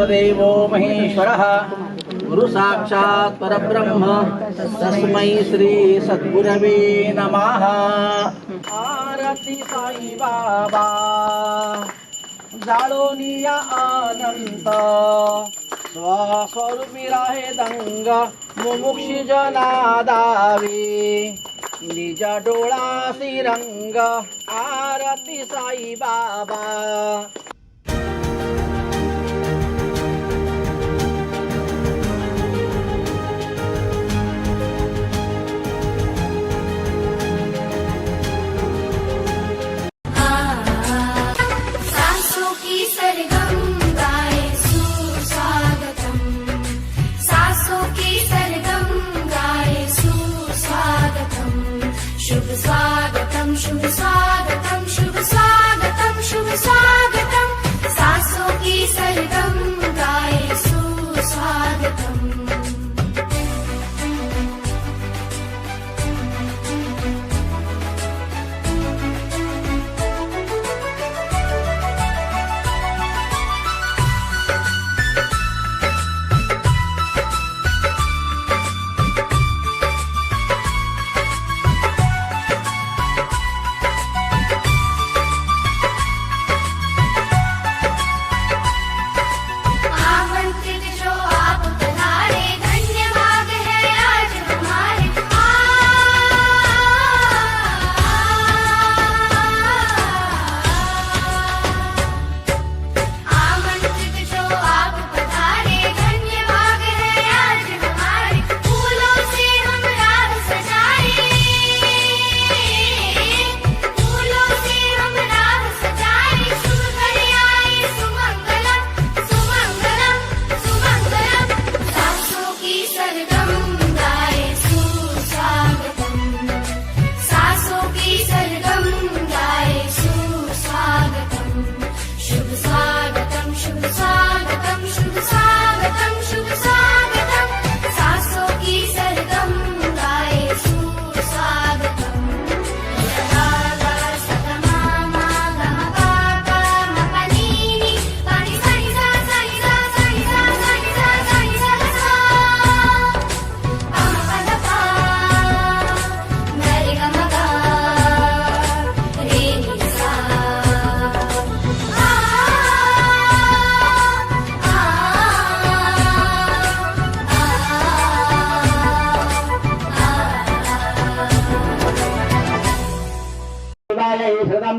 गुरुर्देवो महेश्वरः गुरु साक्षात् परब्रह्म तस्मै श्री सद्गुरवे नमः। आरती साई बाबा जाळोनिया अनंत स्वस्वरूपी राहे दंग मुमुक्षी जनादावी निज डोळासी रंग। आरती साई बाबा। शुभ स्वागतम शुभ स्वागतम शुभ स्वागतम शुभ स्वागतम सासों की सरगम गाए सुस्वागतम।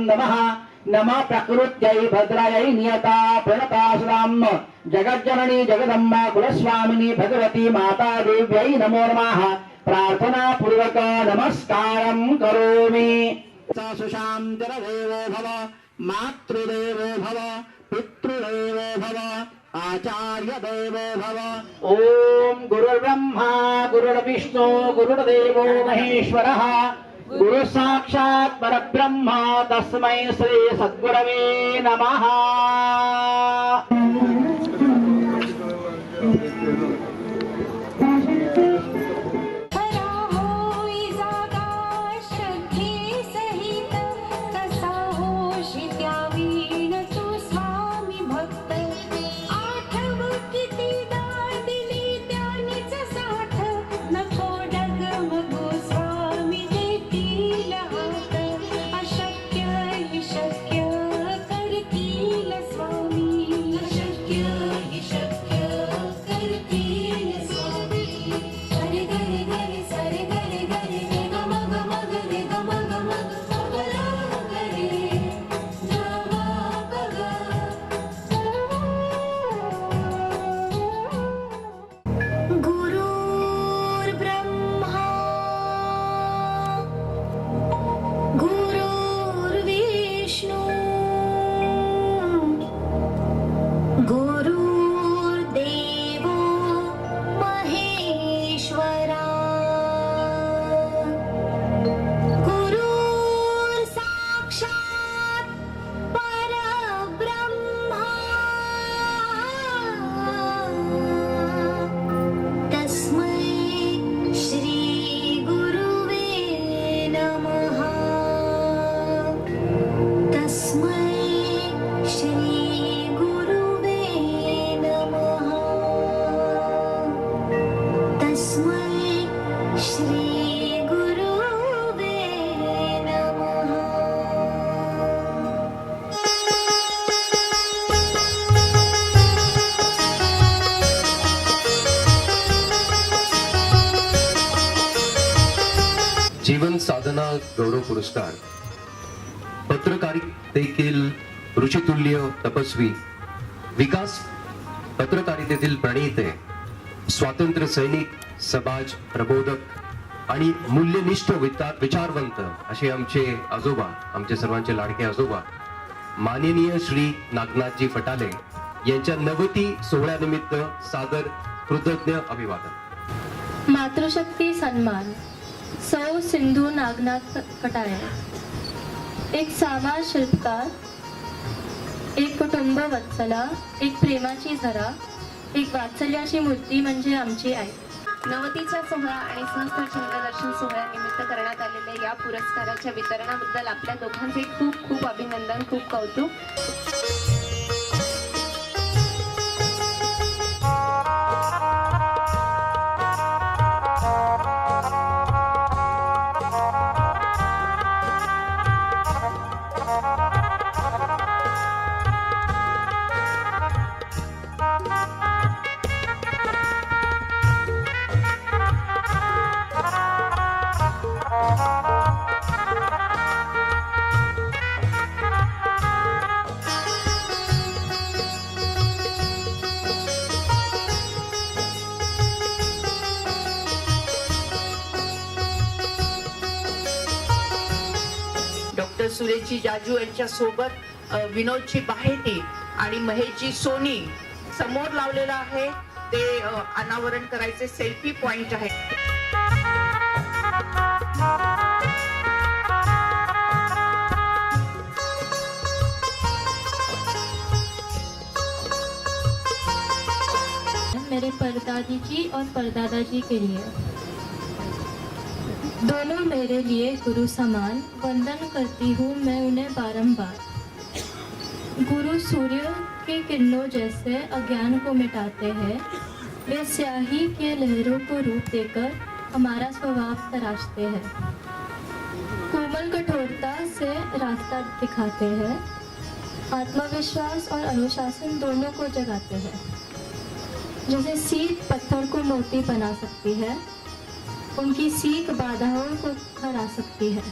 नमः नमः प्रकृत्यै भद्रायै नियता प्रणतासुराम जगज्जननी जगदम्बा कुलस्वामिनी भगवती माता देव्यै नमो नमः। प्रार्थना पूर्वक नमस्कारं करोमि। सुशान्तिर्देवो भव मातृदेवो भव पितृदेवो भव आचार्य देवो भव। ओम गुरुर्ब्रह्मा गुरुर्विष्णु गुरुर्देवो महेश्वरः गुरु साक्षात् परब्रह्म तस्मै श्री सद्गुरवे नमः। शक्य करतील साधना गौरव पुरस्कार पत्रकारितेतील ऋषितुल्य तपस्वी, विकास पत्रकारितेतील प्रणेते, स्वातंत्र्य सैनिक, समाज प्रबोधक आणि मूल्यनिष्ठ विचारवंत असे आमचे आजोबा, आमचे सर्वांचे लाडके आजोबा माननीय श्री नागनाथजी फटाले यांच्या 90 सोहळ्यानिमित्त सादर कृतज्ञ अभिवादन. मातृशक्ती सन्मान सौ सिंधू नागनाथ फटाळे. एक समाज शिल्पकार, एक कुटुंब वत्सला, एक प्रेमाची झरा, एक वात्सल्याची मूर्ती म्हणजे आमची आई. 90चा सोहळा आणि सहस्त्रचंद्र दर्शन सोहळ्यानिमित्त करण्यात आलेल्या या पुरस्काराच्या वितरणाबद्दल आपल्या दोघांचे खूप खूप अभिनंदन, खूप कौतुक. डॉक्टर सुरेशजी जाजू यांच्या सोबत विनोदची बाहेती आणि महेशजी सोनी समोर लावलेला आहे. ते अनावरण करायचे सेल्फी पॉइंट आहे. मेरे परदादी जी और परदादा जी के लिए, दोनों मेरे लिए गुरु समान, वंदन करती हूँ मैं उन्हें बारंबार. गुरु सूर्य की किरणों जैसे अज्ञान को मिटाते हैं, वे स्याही के लहरों को रूप देकर हमारा स्वभाव तराशते हैं. कोमल कठोरता से रास्ता दिखाते हैं, आत्मविश्वास और अनुशासन दोनों को जगाते हैं. जैसे सीख पत्थर को मोती बना सकती है, उनकी सीख बाधाओं को हरा सकती है.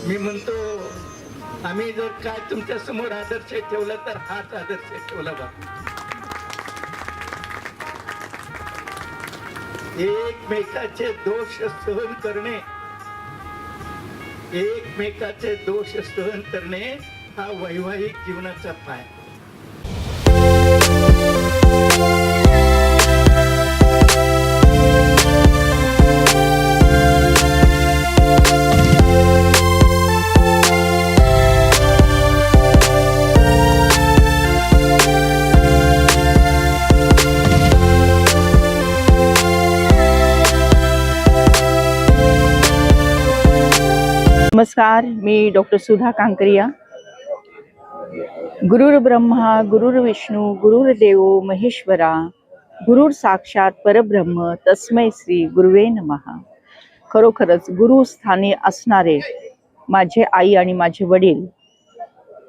मी म्हणतो आम्ही जर काय तुमच्या समोर आदर्श ठेवला तर हाच आदर्श ठेवला बा. एकमेकाचे दोष सहन करणे, एकमेकाचे दोष सहन करणे हा वैवाहिक जीवनाचा पाय. नमस्कार, मी डॉक्टर सुधा कांकरिया. गुरुर् ब्रह्मा गुरुर्विष्णू गुरुर्देव महेश्वरा, गुरुर साक्षात परब्रह्म तस्मै श्री गुरुवे नमः. खरोखरच गुरुस्थानी असणारे माझे आई आणि माझे वडील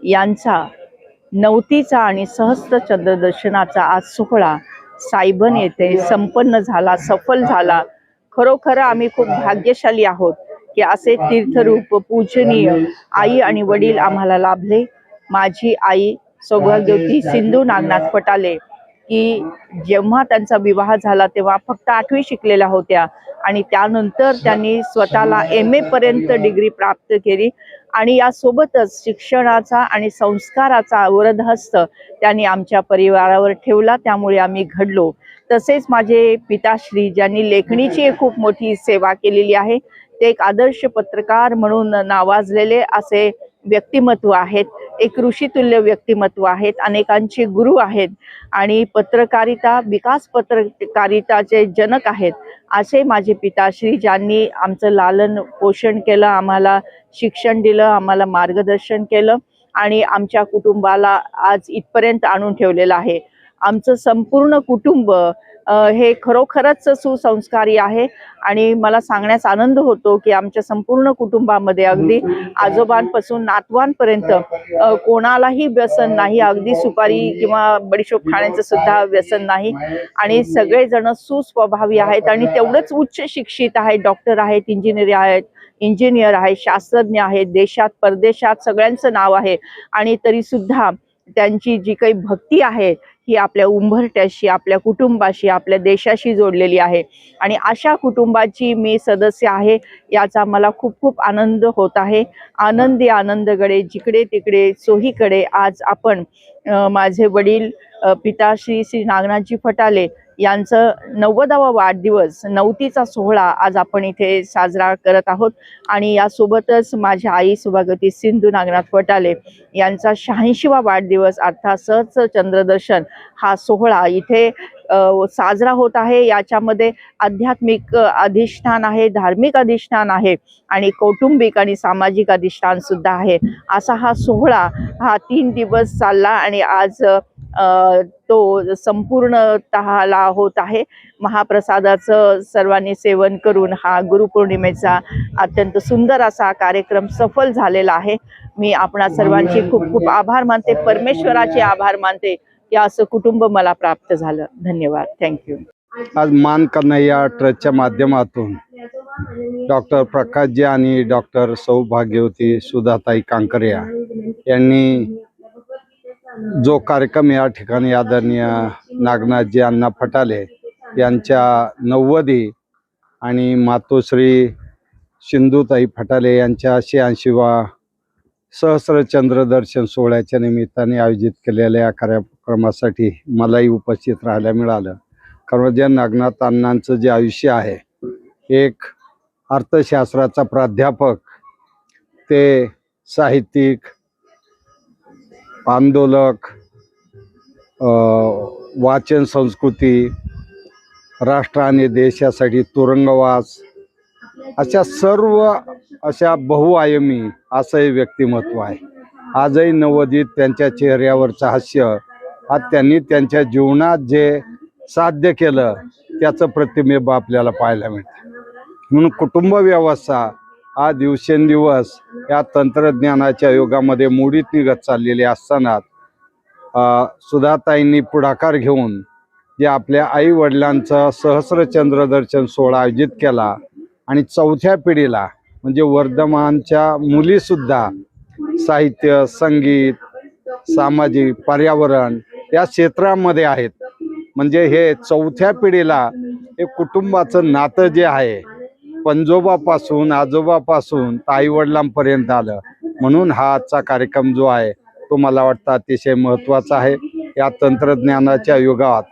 यांचा 90चा आणि सहस्त्र चंद्र दर्शनाचा आज सोहळा सायबन येथे संपन्न झाला, सफल झाला. खरोखर आम्ही खूप भाग्यशाली आहोत की असे तीर्थरूप पूजनीय आई आणि वडील आम्हाला लाभले. माझी आई सौभाग्यवती सिंधू नागनाथ फटाले की जेव्हा त्यांचा विवाह झाला तेव्हा फक्त 8वी शिकलेल्या होत्या आणि त्यानंतर त्यांनी स्वतःला MA पर्यंत डिग्री प्राप्त केली आणि यासोबतच शिक्षणाचा आणि संस्काराचा वरदहस्त त्यांनी आमच्या परिवारावर ठेवला. त्यामुळे आम्ही घडलो. तसेच माझे पिताश्री ज्यांनी लेखणीची खूप मोठी सेवा केलेली आहे, ते एक आदर्श पत्रकार म्हणून नावाजलेले असे व्यक्तिमत्व आहेत. एक ऋषितुल्य व्यक्तिमत्व आहेत, अनेकांचे गुरु आहेत आणि पत्रकारिता, विकास पत्रकारिताचे जनक आहेत असे माझे पिताश्री, ज्यांनी आमचं लालन पोषण केलं, आम्हाला शिक्षण दिलं, आम्हाला मार्गदर्शन केलं आणि आमच्या कुटुंबाला आज इथपर्यंत आणून ठेवलेलं आहे. आमचं संपूर्ण कुटुंब हे खरोखरच सुसंस्कारी आहे आणि मला सांगण्यास आनंद होतो की आमच्या संपूर्ण कुटुंबामध्ये अगदी आजोबांपासून नातवांपर्यंत कोणालाही व्यसन नाही, अगदी सुपारी किंवा बडीशोप खाण्याचं सुद्धा व्यसन नाही आणि सगळेजण सुस्वभावी आहेत आणि तेवढंच उच्च शिक्षित आहेत, डॉक्टर आहेत, इंजिनियर आहेत, इंजिनियर आहेत, शास्त्रज्ञ आहेत, देशात परदेशात सगळ्यांचं नाव आहे. आणि तरी सुद्धा त्यांची जी काही भक्ती आहे ही आपल्या उंबरठ्याशी, आपल्या कुटुंबाशी, आपल्या देशाशी जोडलेली आहे. आणि अशा कुटुंबाची मी सदस्य आहे, याचा मला खूप खूप आनंद होत आहे. आनंदी आनंदगडे जिकडे तिकडे चोहीकडे आज आपण माझे वडील पिताश्री श्री नागनाथजी फटाले यांचं 90वा वाढदिवस, 90चा सोहळा आज आपण इथे साजरा करत आहोत. आणि यासोबतच माझ्या आई सुभागती सिंधू नागनाथ फटाले यांचा 86वा वाढदिवस अर्थात सहस्त्र चंद्रदर्शन हा सोहळा इथे साजरा होत आहे. याच्यामध्ये आध्यात्मिक अधिष्ठान आहे, धार्मिक अधिष्ठान आहे आणि कौटुंबिक आणि सामाजिक अधिष्ठान सुद्धा आहे. असा हा सोहळा हा 3 दिवस चालला आणि आज तो संपूर्णतःला होत आहे. महाप्रसादाचं सर्वांनी सेवन करून हा गुरुपौर्णिमेचा अत्यंत सुंदर असा कार्यक्रम सफल झालेला आहे. मी आपणा सर्वांची खूप खूप आभार मानते, परमेश्वराचे आभार मानते की असं कुटुंब मला प्राप्त झालं. धन्यवाद. थँक्यू. आज मान कन्हैया ट्रस्टच्या माध्यमातून डॉक्टर प्रकाशजी आणि डॉक्टर सौभाग्यवती सुधाताई कांकरिया यांनी जो कार्यक्रम या ठिकाणी आदरणीय नागनाथजी अण्णा फटाले यांच्या 90 आणि मातोश्री सिंधुताई फटाले यांच्या 86वा सहस्र चंद्रदर्शन सोहळ्याच्या निमित्ताने आयोजित केलेल्या या कार्यक्रमासाठी मलाही उपस्थित राहायला मिळालं. कारण जे नागनाथ अण्णांचं जे आयुष्य आहे, एक अर्थशास्त्राचा प्राध्यापक ते साहित्यिक, आंदोलक, वाचन संस्कृती, राष्ट्र आणि देशासाठी तुरुंगवास अशा सर्व अशा बहुआयामी असं हे व्यक्तिमत्व आहे. आजही 90 त्यांच्या चेहऱ्यावरचं हास्य आज त्यांनी त्यांच्या जीवनात जे साध्य केलं त्याचं प्रतिबिंब आपल्याला पाहायला मिळतं. म्हणून कुटुंब व्यवस्था हा दिवसेंदिवस या तंत्रज्ञानाच्या युगामध्ये मोडीत निघत चाललेली असताना सुधाताईंनी पुढाकार घेऊन जे आपल्या आई वडिलांचा सहस्र चंद्रदर्शन सोहळा आयोजित केला आणि 4थ्या पिढीला म्हणजे वर्धमानच्या मुलीसुद्धा साहित्य, संगीत, सामाजिक, पर्यावरण या क्षेत्रामध्ये आहेत. म्हणजे हे 4थ्या पिढीला एक कुटुंबाचं नातं जे आहे पंजोबापासून आजोबापासून आईवडिलांपर्यंत आलं. म्हणून हा आजचा कार्यक्रम जो आहे तो मला वाटतं अतिशय महत्त्वाचा आहे. या तंत्रज्ञानाच्या युगात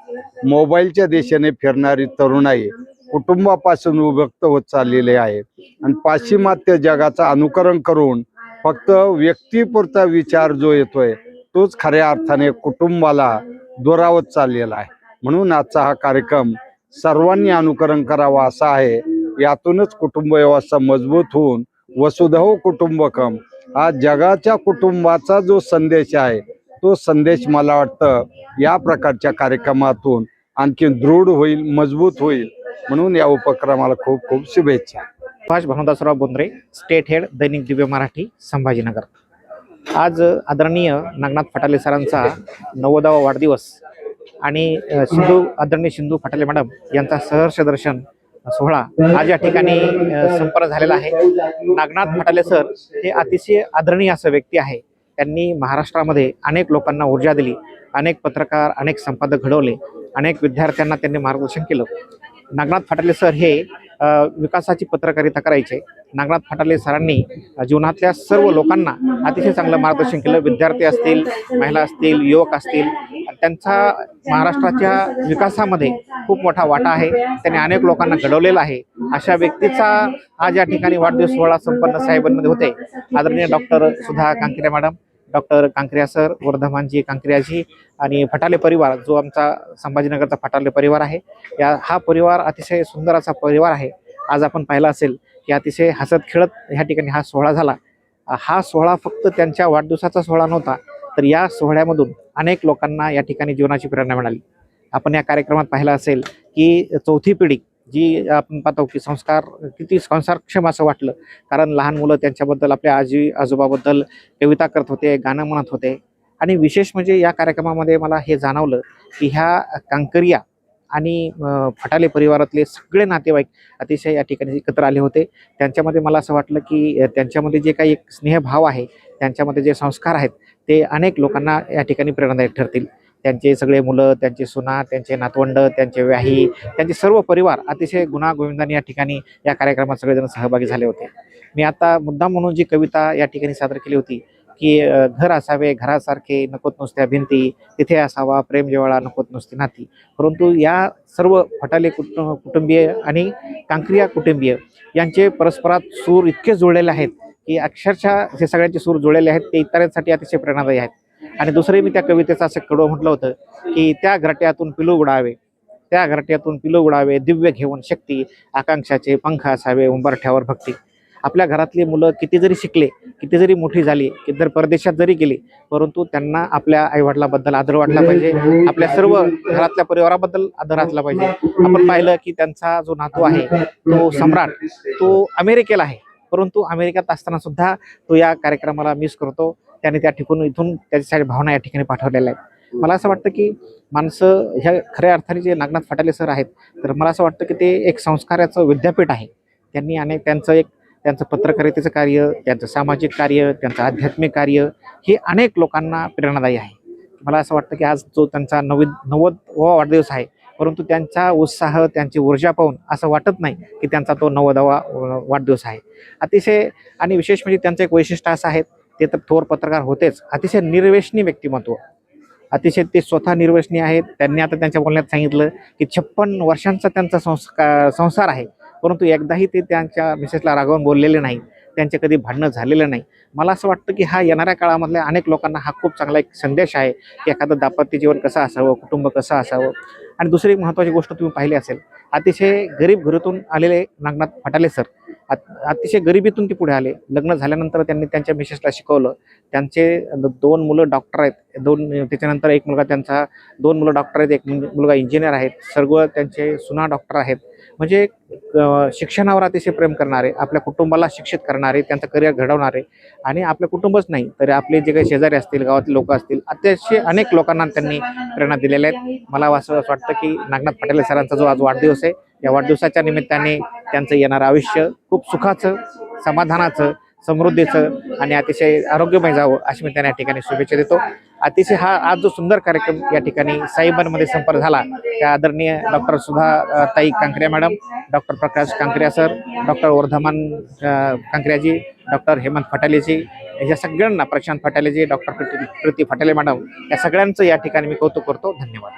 मोबाईलच्या दिशेने फिरणारी तरुणाई कुटुंबापासून विभक्त होत चाललेली आहे आणि पाश्चिमात्य जगाचं अनुकरण करून फक्त व्यक्तिपुरता विचार जो येतोय तोच खऱ्या अर्थाने कुटुंबाला दुरावत चाललेला आहे. म्हणून आजचा हा कार्यक्रम सर्वांनी अनुकरण करावा असा आहे. यातूनच कुटुंब व्यवस्था मजबूत होऊन वसुधैव कुटुंबकम हा जगाच्या कुटुंबाचा जो संदेश आहे तो संदेश मला वाटतं या प्रकारच्या कार्यक्रमातून आणखी दृढ होईल, मजबूत होईल. म्हणून या उपक्रमाला खूप खूप शुभेच्छा. सुभाष भानुदासराव बोंद्रे, स्टेट हेड, दैनिक दिव्य मराठी, संभाजीनगर. आज आदरणीय नागनाथ फटाले सरांचा 90वा वाढदिवस आणि आदरणीय सिंधू फटाले मॅडम यांचा सहर्ष दर्शन सोहळा आज या ठिकाणी संपन्न झालेला आहे. नागनाथ फटाले सर हे अतिशय आदरणीय असं व्यक्ती आहे. त्यांनी महाराष्ट्रामध्ये अनेक लोकांना ऊर्जा दिली, अनेक पत्रकार, अनेक संपादक घडवले, अनेक विद्यार्थ्यांना त्यांनी मार्गदर्शन केलं. नागनाथ फटाले सर हे विकासाची पत्रकारिता करायचे. नागनाथ फटाले सरांनी जीवनातल्या सर्व लोकांना अतिशय चांगलं मार्गदर्शन केलं. विद्यार्थी असतील, महिला असतील, युवक असतील, त्यांचा महाराष्ट्राच्या विकासामध्ये खूप मोठा वाटा आहे. त्यांनी अनेक लोकांना घडवलेला आहे. अशा व्यक्तीचा आज या ठिकाणी वाढदिवस सोहळा संपन्न साहेबांमध्ये होते. आदरणीय doctor Sudha Kankaria madam, doctor Kankaria sir, वर्धमानजी, कांकरियाजी आणि फटाले परिवार जो आमचा संभाजीनगरचा फटाले परिवार आहे, हा परिवार अतिशय सुंदर असा परिवार आहे. आज आपण पाहिलं असेल की अतिशय हसत खेळत ह्या ठिकाणी हा सोहळा झाला. हा सोहळा फक्त त्यांच्या वाढदिवसाचा सोहळा नव्हता, तर या सोहळ्यामधून अनेक लोकांना या ठिकाणी जीवनाची प्रेरणा मिळाली. आपण या कार्यक्रमात पाहिलं असेल की 4थी पिढी जी आपण पाहतो की किती संस्कारक्षम असं वाटलं. कारण लहान मुलं त्यांच्याबद्दल, आपल्या आजी आजोबाबद्दल कविता करत होते, गाणं म्हणत होते. आणि विशेष म्हणजे या कार्यक्रमामध्ये मला हे जाणवलं की ह्या कांकरिया आणि फटाले परिवारातले सगळे नातेवाईक अतिशय या ठिकाणी एकत्र आले होते. त्यांच्यामध्ये मला असं वाटलं की त्यांच्यामध्ये जे काही एक स्नेहभाव आहे, त्यांच्यामध्ये जे संस्कार आहेत, ते अनेक लोकांना या ठिकाणी प्रेरणादायक ठरतील. त्यांचे सगळे मुलं, त्यांचे सुना, त्यांचे नातवंड, त्यांचे व्याही, त्यांचे सर्व परिवार अतिशय गुणागोविंदाने या ठिकाणी या कार्यक्रमात सगळेजण सहभागी झाले होते. मी आता मुद्दाम म्हणून जी कविता या ठिकाणी सादर केली होती की घर असावे घरासारखे, नकोत नुसत्या भिंती, तिथे असावा प्रेम जिव्हाळा, नकोत नुसती नाती. परंतु या सर्व फटाले कुटुंबीय आणि कांक्रिया कुटुंबीय यांचे परस्परात सूर इतके जुळलेले आहेत की अक्षरशः हे सगळ्यांचे सूर जुळलेले आहेत, ते इतरांसाठी अतिशय प्रेरणादायी आहेत. आणि दुसरे मी त्या कवितेचं असं कडवं म्हटलं होतं की त्या घरट्यातून पिलू उडावे, त्या घरट्यातून पिलू उडावे, दिव्य घेऊन शक्ती, आकांक्षाचे पंख असावे, उंबरठ्यावर भक्ती. आपल्या घरातली मुलं किती जरी शिकले, किती जरी मोठी झाली, किती जर परदेशात जरी गेली, परंतु त्यांना आपल्या आईवडिलाबद्दल आदर वाटला पाहिजे, आपल्या सर्व घरातल्या परिवाराबद्दल आदर असला पाहिजे. आपण पाहिलं की त्यांचा जो नातू आहे तो सम्राट, तो अमेरिकेला आहे, परंतु अमेरिकेत असताना सुद्धा तो या कार्यक्रमाला मिस करतो. त्याने त्या ठिकाणी इथून त्याच्यासाठी भावना या ठिकाणी पाठवलेल्या आहेत. मला असं वाटतं की माणसं ह्या खऱ्या अर्थाने जे नागनाथ फटाले सर आहेत, तर मला असं वाटतं की ते एक संस्काराचं विद्यापीठ आहे. त्यांनी अनेक त्यांचं पत्रकारितेचं कार्य, त्यांचं सामाजिक कार्य, त्यांचं आध्यात्मिक कार्य हे अनेक लोकांना प्रेरणादायी आहे. मला असं वाटतं की आज जो त्यांचा 90वा वाढदिवस आहे, परंतु त्यांचा उत्साह, त्यांची ऊर्जा पाहून असं वाटत नाही की त्यांचा तो 90वा वाढदिवस आहे. अतिशय आणि विशेष म्हणजे त्यांचं एक वैशिष्ट्य असं आहे, ते तर थोर पत्रकार होतेच, अतिशय निर्व्यसनी व्यक्तिमत्व, अतिशय ते स्वतः निर्व्यसनी आहेत. त्यांनी आता त्यांच्या बोलण्यात सांगितलं की 56 वर्षांचा त्यांचा संसार आहे, परंतु एकदाही ते त्यांच्या मिसेसला रागावून बोललेले नाही, त्यांचे कधी भांडणं झालेलं नाही. मला असं वाटतं की हा येणाऱ्या काळामधल्या अनेक लोकांना हा खूप चांगला एक संदेश आहे की एखादं दाम्पत्य जीवन कसं असावं, कुटुंब कसं असावं. आणि दुसरी एक महत्त्वाची गोष्ट तुम्ही पाहिली असेल, अतिशय गरीब घरातून आलेले नागनाथ फटाले सर अतिशय गरिबीतून ते पुढे आले. लग्न झाल्यानंतर त्यांनी त्यांच्या मिसेसला शिकवलं. त्यांचे 2 मुलं डॉक्टर आहेत, त्याच्यानंतर एक मुलगा त्यांचा 2 मुलं डॉक्टर आहेत, एक मुलगा इंजिनियर आहेत, सर्व त्यांचे सुना डॉक्टर आहेत. म्हणजे शिक्षणावर अतिशय प्रेम करणारे, आपल्या कुटुंबाला शिक्षित करणारे, त्यांचं करिअर घडवणारे, आणि आपलं कुटुंबच नाही तर आपले जे काही शेजारी असतील, गावातले लोक असतील, अतिशय अनेक लोकांना त्यांनी प्रेरणा दिलेल्या आहेत. मला असं वाटतं की नागनाथ फटाले सरांचा जो आज वाढदिवस आहे, या वाढदिवसाच्या निमित्ताने त्यांचं येणारं आयुष्य खूप सुखाचं, समाधानाचं, समृद्धीचं आणि अतिशय आरोग्यमय जावं अशी मी त्यांना या ठिकाणी शुभेच्छा देतो. अतिशय हा आज जो सुंदर कार्यक्रम या ठिकाणी साईबांमध्ये संपन्न झाला, त्या आदरणीय डॉक्टर सुधा ताई Kankaria madam, doctor Prakash Kankaria sir, doctor Vardhman कांकरियाजी, डॉक्टर हेमंत फटालेजी, या सगळ्यांना, प्रशांत फटालेजी, डॉक्टर प्रीती फटाले मॅडम, या सगळ्यांचं या ठिकाणी मी कौतुक करतो. धन्यवाद.